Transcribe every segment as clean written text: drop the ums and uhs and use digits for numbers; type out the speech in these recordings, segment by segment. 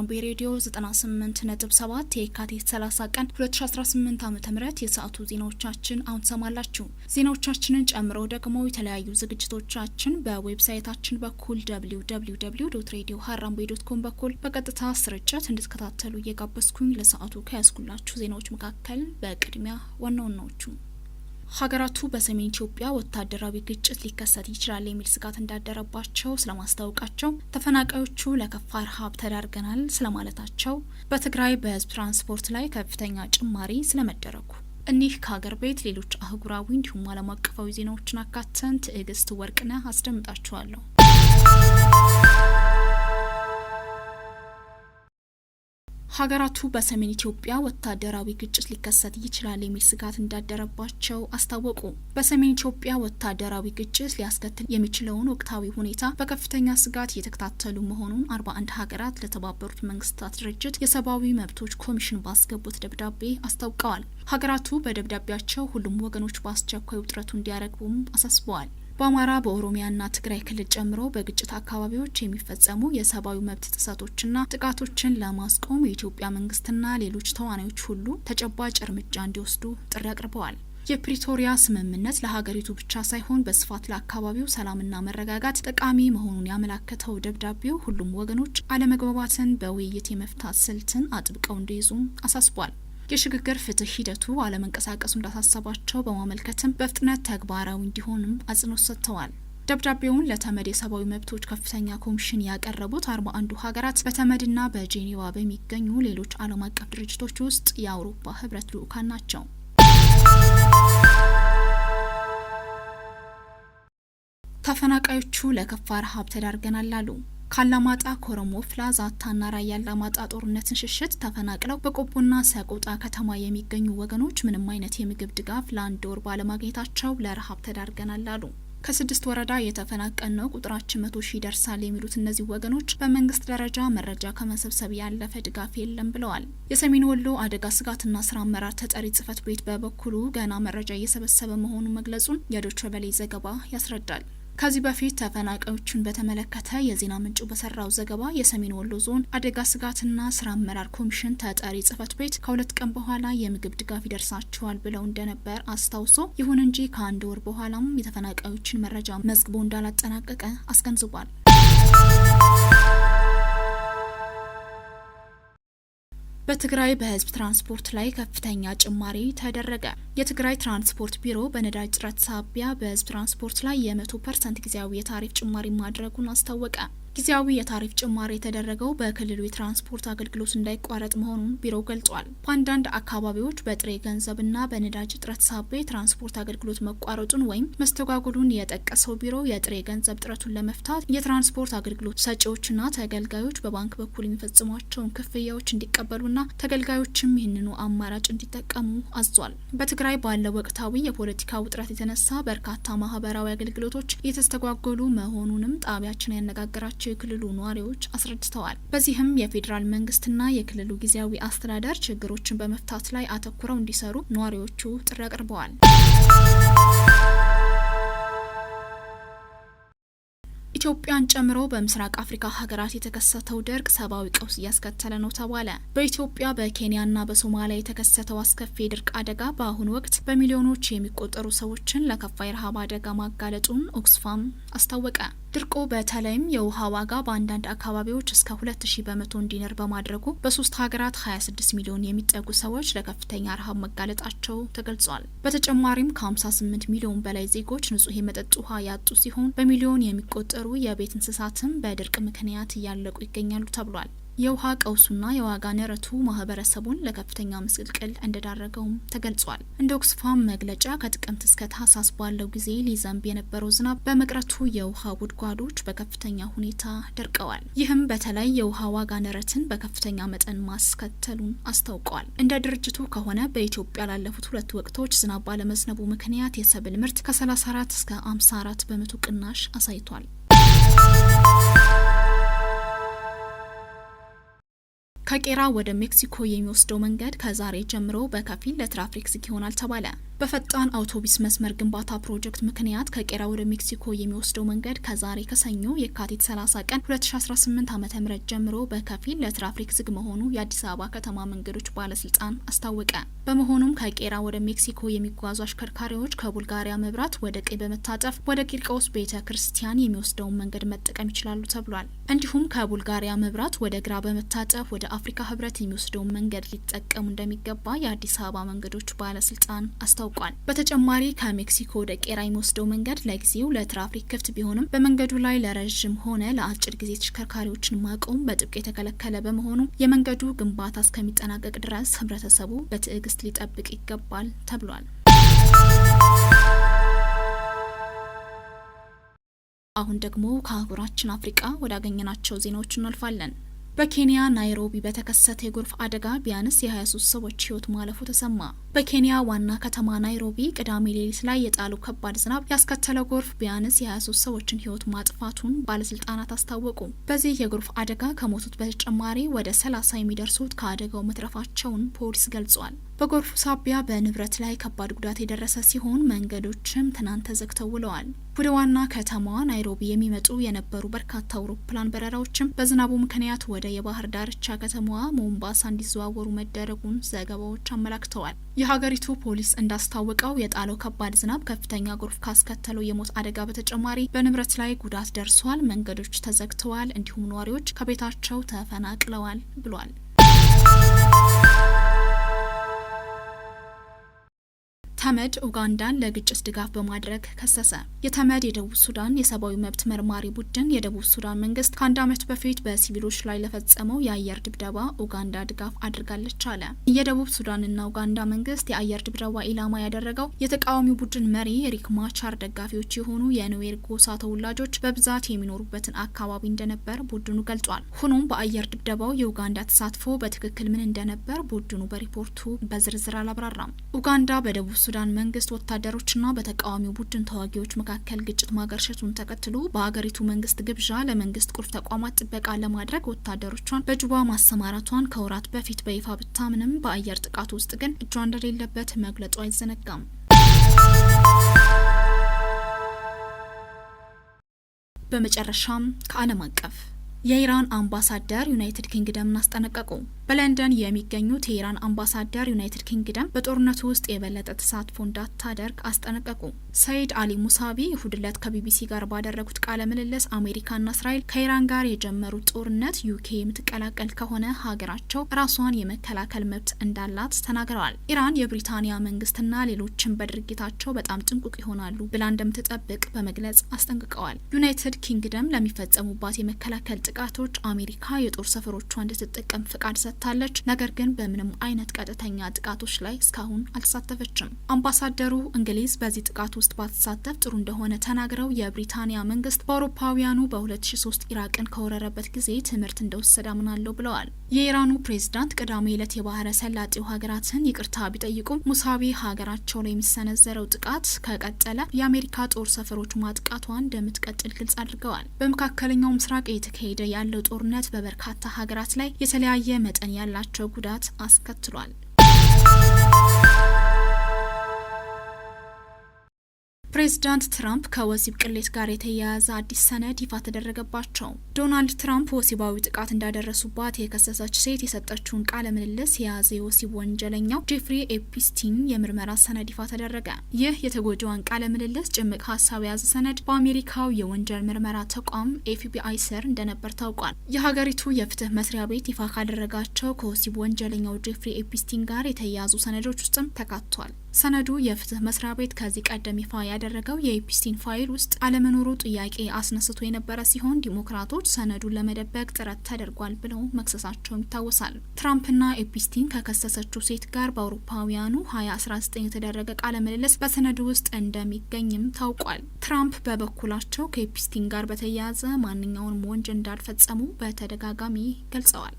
ሀራምቤ ሬዲዮ 98.7 የካቲት 30 ቀን 2018 ዓ.ም የሰዓቱ ዜናዎቻችን አሁን ሰማላችሁ። ዜናዎቻችንን ጨምሮ ደግሞ የተለያዩ ዝግጅቶቻችን በዌብሳይታችን በኩል www.radioharambe.com በኩል በቀጥታ ስርጭት እንድትከታተሉ እየጋበዝኩኝ ለሰዓቱ ከያዝኩላችሁ ዜናዎች መካከል በቅድሚያ ዋናዎቹ ሀገራቱ በሰሜን ኢትዮጵያ ወታደራዊ ግጭት ሊከሰት ይችላል የሚል ስጋት እንዳደረባቸው ስለማስታወቃቸው፣ ተፈናቃዮቹ ለከፋ ረሃብ ተዳርገናል ስለማለታቸው፣ በትግራይ በህዝብ ትራንስፖርት ላይ ከፍተኛ ጭማሪ ስለመደረጉ እኒህ ከሀገር ቤት ሌሎች አህጉራዊ እንዲሁም ዓለም አቀፋዊ ዜናዎችን አካተን ትዕግስት ወርቅነህ አስደምጣችኋለሁ። ሀገራቱ በሰሜን ኢትዮጵያ ወታደራዊ ግጭት ሊከሰት ይችላል የሚል ስጋት እንዳደረባቸው አስታወቁ። በሰሜን ኢትዮጵያ ወታደራዊ ግጭት ሊያስከትል የሚችለውን ወቅታዊ ሁኔታ በከፍተኛ ስጋት እየተከታተሉ መሆኑን 41 ሀገራት ለተባበሩት መንግስታት ድርጅት የሰብአዊ መብቶች ኮሚሽን ባስገቡት ደብዳቤ አስታውቀዋል። ሀገራቱ በደብዳቤያቸው ሁሉም ወገኖች በአስቸኳይ ውጥረቱ እንዲያረግቡም አሳስበዋል። በአማራ በኦሮሚያና ትግራይ ክልል ጨምሮ በግጭት አካባቢዎች የሚፈጸሙ የሰብአዊ መብት ጥሰቶችና ጥቃቶችን ለማስቆም የኢትዮጵያ መንግስትና ሌሎች ተዋናዮች ሁሉ ተጨባጭ እርምጃ እንዲወስዱ ጥሪ አቅርበዋል። የፕሪቶሪያ ስምምነት ለሀገሪቱ ብቻ ሳይሆን በስፋት ለአካባቢው ሰላምና መረጋጋት ጠቃሚ መሆኑን ያመላከተው ደብዳቤው ሁሉም ወገኖች አለመግባባትን በውይይት የመፍታት ስልትን አጥብቀው እንዲይዙም አሳስቧል። የሽግግር ፍትህ ሂደቱ አለመንቀሳቀሱ እንዳሳሰባቸው በማመልከትም በፍጥነት ተግባራዊ እንዲሆንም አጽንኦት ሰጥተዋል። ደብዳቤውን ለተመድ የሰብአዊ መብቶች ከፍተኛ ኮሚሽን ያቀረቡት 41 ሀገራት በተመድና በጄኔቫ በሚገኙ ሌሎች ዓለም አቀፍ ድርጅቶች ውስጥ የአውሮፓ ህብረት ልዑካን ናቸው። ተፈናቃዮቹ ለከፋ ረሃብ ተዳርገናል አሉ። ካላማጣ፣ ኮረሞ፣ ፍላ፣ ዛታና ራያ አላማጣ ጦርነትን ሽሽት ተፈናቅለው በቆቦና ሰቆጣ ከተማ የሚገኙ ወገኖች ምንም አይነት የምግብ ድጋፍ ለአንድ ወር ባለማግኘታቸው ለረሃብ ተዳርገናል አሉ። ከ6 ወረዳ የተፈናቀልነው ቁጥራችን 100,000 ይደርሳል የሚሉት እነዚህ ወገኖች በመንግስት ደረጃ መረጃ ከመሰብሰብ ያለፈ ድጋፍ የለም ብለዋል። የሰሜን ወሎ አደጋ ስጋትና ስራ አመራር ተጠሪ ጽህፈት ቤት በበኩሉ ገና መረጃ እየሰበሰበ መሆኑን መግለጹን የዶይቼ ቬለ ዘገባ ያስረዳል። ከዚህ በፊት ተፈናቃዮቹን በተመለከተ የዜና ምንጩ በሰራው ዘገባ የሰሜን ወሎ ዞን አደጋ ስጋትና ስራ አመራር ኮሚሽን ተጠሪ ጽህፈት ቤት ከ2 ቀን በኋላ የምግብ ድጋፍ ይደርሳቸዋል ብለው እንደነበር አስታውሶ፣ ይሁን እንጂ ከ1 ወር በኋላም የተፈናቃዮችን መረጃ መዝግቦ እንዳላጠናቀቀ አስገንዝቧል። በትግራይ በህዝብ ትራንስፖርት ላይ ከፍተኛ ጭማሪ ተደረገ። የትግራይ ትራንስፖርት ቢሮ በነዳጅ እጥረት ሳቢያ በህዝብ ትራንስፖርት ላይ የ100% ጊዜያዊ የታሪፍ ጭማሪ ማድረጉን አስታወቀ። ጊዜያዊ የታሪፍ ጭማሪ የተደረገው በክልሉ የትራንስፖርት አገልግሎት እንዳይቋረጥ መሆኑን ቢሮው ገልጿል። በአንዳንድ አካባቢዎች በጥሬ ገንዘብና በነዳጅ እጥረት ሳቢያ የትራንስፖርት አገልግሎት መቋረጡን ወይም መስተጓጉሉን የጠቀሰው ቢሮ የጥሬ ገንዘብ እጥረቱን ለመፍታት የትራንስፖርት አገልግሎት ሰጪዎችና ተገልጋዮች በባንክ በኩል የሚፈጽሟቸውን ክፍያዎች እንዲቀበሉና ተገልጋዮችም ይህንኑ አማራጭ እንዲጠቀሙ አዟል። በትግራይ ባለው ወቅታዊ የፖለቲካ ውጥረት የተነሳ በርካታ ማህበራዊ አገልግሎቶች እየተስተጓጎሉ መሆኑንም ጣቢያችን ያነጋገራቸው የክልሉ ነዋሪዎች አስረድተዋል። በዚህም የፌዴራል መንግስትና የክልሉ ጊዜያዊ አስተዳደር ችግሮችን በመፍታት ላይ አተኩረው እንዲሰሩ ነዋሪዎቹ ጥሪ አቅርበዋል። ኢትዮጵያን ጨምሮ በምስራቅ አፍሪካ ሀገራት የተከሰተው ድርቅ ሰብአዊ ቀውስ እያስከተለ ነው ተባለ። በኢትዮጵያ በኬንያና በሶማሊያ የተከሰተው አስከፊ የድርቅ አደጋ በአሁኑ ወቅት በሚሊዮኖች የሚቆጠሩ ሰዎችን ለከፋ የረሃብ አደጋ ማጋለጡን ኦክስፋም አስታወቀ። ድርቁ በተለይም የውሃ ዋጋ በአንዳንድ አካባቢዎች እስከ 2000 በመቶ እንዲንር በማድረጉ በ3 ሀገራት 26 ሚሊዮን የሚጠጉ ሰዎች ለከፍተኛ ረሃብ መጋለጣቸው ተገልጿል። በተጨማሪም ከ58 ሚሊዮን በላይ ዜጎች ንጹህ የመጠጥ ውሃ ያጡ ሲሆን በሚሊዮን የሚቆጠሩ የቤት እንስሳትም በድርቅ ምክንያት እያለቁ ይገኛሉ ተብሏል። የውሃ ቀውሱና የዋጋ ንረቱ ማህበረሰቡን ለከፍተኛ ምስቅልቅል እንደዳረገውም ተገልጿል። እንደ ኦክስፋም መግለጫ ከጥቅምት እስከ ታህሳስ ባለው ጊዜ ሊዘንብ የነበረው ዝናብ በመቅረቱ የውሃ ጉድጓዶች በከፍተኛ ሁኔታ ደርቀዋል። ይህም በተለይ የውሃ ዋጋ ንረትን በከፍተኛ መጠን ማስከተሉን አስታውቀዋል። እንደ ድርጅቱ ከሆነ በኢትዮጵያ ላለፉት 2 ወቅቶች ዝናብ ባለመዝነቡ ምክንያት የሰብል ምርት ከ34 እስከ 54 በመቶ ቅናሽ አሳይቷል። ከቄራ ወደ ሜክሲኮ የሚወስደው መንገድ ከዛሬ ጀምሮ በከፊል ለትራፊክ ዝግ ይሆናል ተባለ። በፈጣን አውቶቡስ መስመር ግንባታ ፕሮጀክት ምክንያት ከቄራ ወደ ሜክሲኮ የሚወስደው መንገድ ከዛሬ ከሰኞ የካቲት 30 ቀን 2018 ዓ.ም ጀምሮ በከፊል ለትራፊክ ዝግ መሆኑ የአዲስ አበባ ከተማ መንገዶች ባለስልጣን አስታወቀ። በመሆኑም ከቄራ ወደ ሜክሲኮ የሚጓዙ አሽከርካሪዎች ከቡልጋሪያ መብራት ወደ ቀኝ በመታጠፍ ወደ ቂርቆስ ቤተ ክርስቲያን የሚወስደውን መንገድ መጠቀም ይችላሉ ተብሏል። እንዲሁም ከቡልጋሪያ መብራት ወደ ግራ በመታጠፍ ወደ አፍሪካ ህብረት የሚወስደውን መንገድ ሊጠቀሙ እንደሚገባ የአዲስ አበባ መንገዶች ባለስልጣን አስታውቋል። በተጨማሪ ከሜክሲኮ ወደ ቄራ የሚወስደው መንገድ ለጊዜው ለትራፊክ ክፍት ቢሆንም በመንገዱ ላይ ለረዥም ሆነ ለአጭር ጊዜ ተሽከርካሪዎችን ማቆም በጥብቅ የተከለከለ በመሆኑ የመንገዱ ግንባታ እስከሚጠናቀቅ ድረስ ህብረተሰቡ በትዕግስት ሊጠብቅ ይገባል ተብሏል። አሁን ደግሞ ከአህጉራችን አፍሪቃ ወዳገኘናቸው ዜናዎች እናልፋለን። በኬንያ ናይሮቢ በተከሰተ የጎርፍ አደጋ ቢያንስ የ23 ሰዎች ህይወት ማለፉ ተሰማ። በኬንያ ዋና ከተማ ናይሮቢ ቅዳሜ ሌሊት ላይ የጣለው ከባድ ዝናብ ያስከተለው ጎርፍ ቢያንስ የ23 ሰዎችን ህይወት ማጥፋቱን ባለስልጣናት አስታወቁ። በዚህ የጎርፍ አደጋ ከሞቱት በተጨማሪ ወደ 30 የሚደርሱት ከአደጋው መትረፋቸውን ፖሊስ ገልጿል። በጎርፉ ሳቢያ በንብረት ላይ ከባድ ጉዳት የደረሰ ሲሆን መንገዶችም ትናንት ተዘግተው ውለዋል። ወደ ዋና ከተማዋ ናይሮቢ የሚመጡ የነበሩ በርካታ አውሮፕላን በረራዎችም በዝናቡ ምክንያት ወደ የባህር ዳርቻ ከተማዋ ሞምባሳ እንዲዘዋወሩ መደረጉን ዘገባዎች አመላክተዋል። የሀገሪቱ ፖሊስ እንዳስታወቀው የጣለው ከባድ ዝናብ ከፍተኛ ጎርፍ ካስከተለው የሞት አደጋ በተጨማሪ በንብረት ላይ ጉዳት ደርሷል፣ መንገዶች ተዘግተዋል፣ እንዲሁም ነዋሪዎች ከቤታቸው ተፈናቅለዋል ብሏል። ተመድ ኡጋንዳን ለግጭት ድጋፍ በማድረግ ከሰሰ። የተመድ የደቡብ ሱዳን የሰብአዊ መብት መርማሪ ቡድን የደቡብ ሱዳን መንግስት ከ1 ዓመት በፊት በሲቪሎች ላይ ለፈጸመው የአየር ድብደባ ኡጋንዳ ድጋፍ አድርጋለች አለ። የደቡብ ሱዳንና ኡጋንዳ መንግስት የአየር ድብደባ ኢላማ ያደረገው የተቃዋሚው ቡድን መሪ ሪክ ማቻር ደጋፊዎች የሆኑ የኑዌር ጎሳ ተወላጆች በብዛት የሚኖሩበትን አካባቢ እንደነበር ቡድኑ ገልጿል። ሆኖም በአየር ድብደባው የኡጋንዳ ተሳትፎ በትክክል ምን እንደነበር ቡድኑ በሪፖርቱ በዝርዝር አላብራራም። ኡጋንዳ በደቡብ ሱዳን መንግስት ወታደሮችና በተቃዋሚው ቡድን ተዋጊዎች መካከል ግጭት ማገርሸቱን ተከትሎ በሀገሪቱ መንግስት ግብዣ ለመንግስት ቁልፍ ተቋማት ጥበቃ ለማድረግ ወታደሮቿን በጁባ ማሰማራቷን ከወራት በፊት በይፋ ብታምንም በአየር ጥቃቱ ውስጥ ግን እጇ እንደሌለበት መግለጹ አይዘነጋም። በመጨረሻም ከዓለም አቀፍ የኢራን አምባሳደር ዩናይትድ ኪንግደምን አስጠነቀቁ። በለንደን የሚገኙት የኢራን አምባሳደር ዩናይትድ ኪንግደም በጦርነቱ ውስጥ የበለጠ ተሳትፎ እንዳታደርግ አስጠነቀቁ። ሰይድ አሊ ሙሳቢ እሁድ ዕለት ከቢቢሲ ጋር ባደረጉት ቃለ ምልልስ አሜሪካና እስራኤል ከኢራን ጋር የጀመሩት ጦርነት ዩኬ የምትቀላቀል ከሆነ ሀገራቸው ራሷን የመከላከል መብት እንዳላት ተናግረዋል። ኢራን የብሪታንያ መንግስትና ሌሎችን በድርጊታቸው በጣም ጥንቁቅ ይሆናሉ ብላ እንደምትጠብቅ በመግለጽ አስጠንቅቀዋል። ዩናይትድ ኪንግደም ለሚፈጸሙባት የመከላከል ጥቃቶች አሜሪካ የጦር ሰፈሮቿ እንድትጠቀም ፍቃድ ታለች። ነገር ግን በምንም አይነት ቀጥተኛ ጥቃቶች ላይ እስካሁን አልተሳተፈችም። አምባሳደሩ እንግሊዝ በዚህ ጥቃት ውስጥ ባትሳተፍ ጥሩ እንደሆነ ተናግረው የብሪታንያ መንግስት በአውሮፓውያኑ በ2003 ኢራቅን ከወረረበት ጊዜ ትምህርት እንደወሰደ አምናለሁ ብለዋል። የኢራኑ ፕሬዝዳንት ቅዳሜ ዕለት የባህረ ሰላጤው ሀገራትን ይቅርታ ቢጠይቁም ሙሳቢ ሀገራቸው ላይ የሚሰነዘረው ጥቃት ከቀጠለ የአሜሪካ ጦር ሰፈሮች ማጥቃቷን እንደምትቀጥል ግልጽ አድርገዋል። በመካከለኛው ምስራቅ እየተካሄደ ያለው ጦርነት በበርካታ ሀገራት ላይ የተለያየ መጠን ያላቸው ጉዳት አስከትሏል። ፕሬዚዳንት ትራምፕ ከወሲብ ቅሌት ጋር የተያያዘ አዲስ ሰነድ ይፋ ተደረገባቸው። ዶናልድ ትራምፕ ወሲባዊ ጥቃት እንዳደረሱባት የከሰሰች ሴት የሰጠችውን ቃለ ምልልስ የያዘ የወሲብ ወንጀለኛው ጄፍሪ ኤፕስቲን የምርመራ ሰነድ ይፋ ተደረገ። ይህ የተጎጂዋን ቃለ ምልልስ ጭምቅ ሀሳብ የያዘ ሰነድ በአሜሪካው የወንጀል ምርመራ ተቋም ኤፍቢአይ ስር እንደነበር ታውቋል። የሀገሪቱ የፍትህ መስሪያ ቤት ይፋ ካደረጋቸው ከወሲብ ወንጀለኛው ጄፍሪ ኤፕስቲን ጋር የተያያዙ ሰነዶች ውስጥም ተካቷል። ሰነዱ የፍትህ መስሪያ ቤት ከዚህ ቀደም ይፋ ያደረገው የኤፕስቲን ፋይል ውስጥ አለመኖሩ ጥያቄ አስነስቶ የነበረ ሲሆን ዲሞክራቶች ሰነዱን ለመደበቅ ጥረት ተደርጓል ብለው መክሰሳቸውም ይታወሳል። ትራምፕና ኤፕስቲን ከከሰሰችው ሴት ጋር በአውሮፓውያኑ 2019 የተደረገ ቃለ ምልልስ በሰነዱ ውስጥ እንደሚገኝም ታውቋል። ትራምፕ በበኩላቸው ከኤፕስቲን ጋር በተያያዘ ማንኛውንም ወንጀል እንዳልፈጸሙ በተደጋጋሚ ገልጸዋል።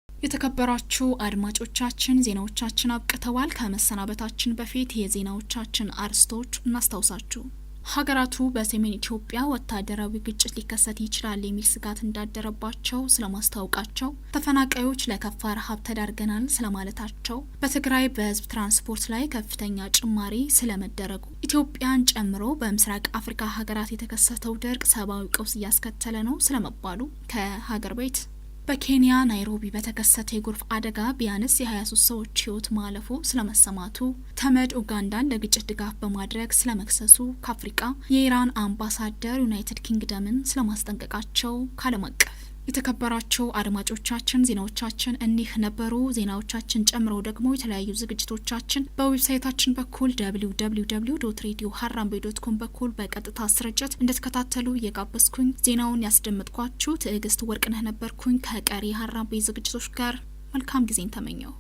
የተከበራችሁ አድማጮቻችን ዜናዎቻችን አብቅተዋል። ከመሰናበታችን በፊት የዜናዎቻችን አርዕስቶች እናስታውሳችሁ። ሀገራቱ በሰሜን ኢትዮጵያ ወታደራዊ ግጭት ሊከሰት ይችላል የሚል ስጋት እንዳደረባቸው ስለማስታወቃቸው፣ ተፈናቃዮች ለከፋ ረሃብ ተዳርገናል ስለማለታቸው፣ በትግራይ በህዝብ ትራንስፖርት ላይ ከፍተኛ ጭማሪ ስለመደረጉ፣ ኢትዮጵያን ጨምሮ በምስራቅ አፍሪካ ሀገራት የተከሰተው ድርቅ ሰብአዊ ቀውስ እያስከተለ ነው ስለመባሉ፣ ከሀገር ቤት በኬንያ ናይሮቢ በተከሰተ የጎርፍ አደጋ ቢያንስ የ23 ሰዎች ህይወት ማለፉ ስለመሰማቱ፣ ተመድ ኡጋንዳን ለግጭት ድጋፍ በማድረግ ስለመክሰሱ፣ ከአፍሪካ የኢራን አምባሳደር ዩናይትድ ኪንግደምን ስለማስጠንቀቃቸው፣ ከዓለም አቀፍ የተከበራቸው አድማጮቻችን ዜናዎቻችን እኒህ ነበሩ። ዜናዎቻችን ጨምረው ደግሞ የተለያዩ ዝግጅቶቻችን በዌብሳይታችን በኩል www.radioharambe.com በኩል በቀጥታ ስርጭት እንድትከታተሉ እየጋበዝኩኝ ዜናውን ያስደምጥኳችሁ ትዕግስት ወርቅነህ ነበርኩኝ። ከቀሪ ሀራምቤ ዝግጅቶች ጋር መልካም ጊዜን ተመኘው።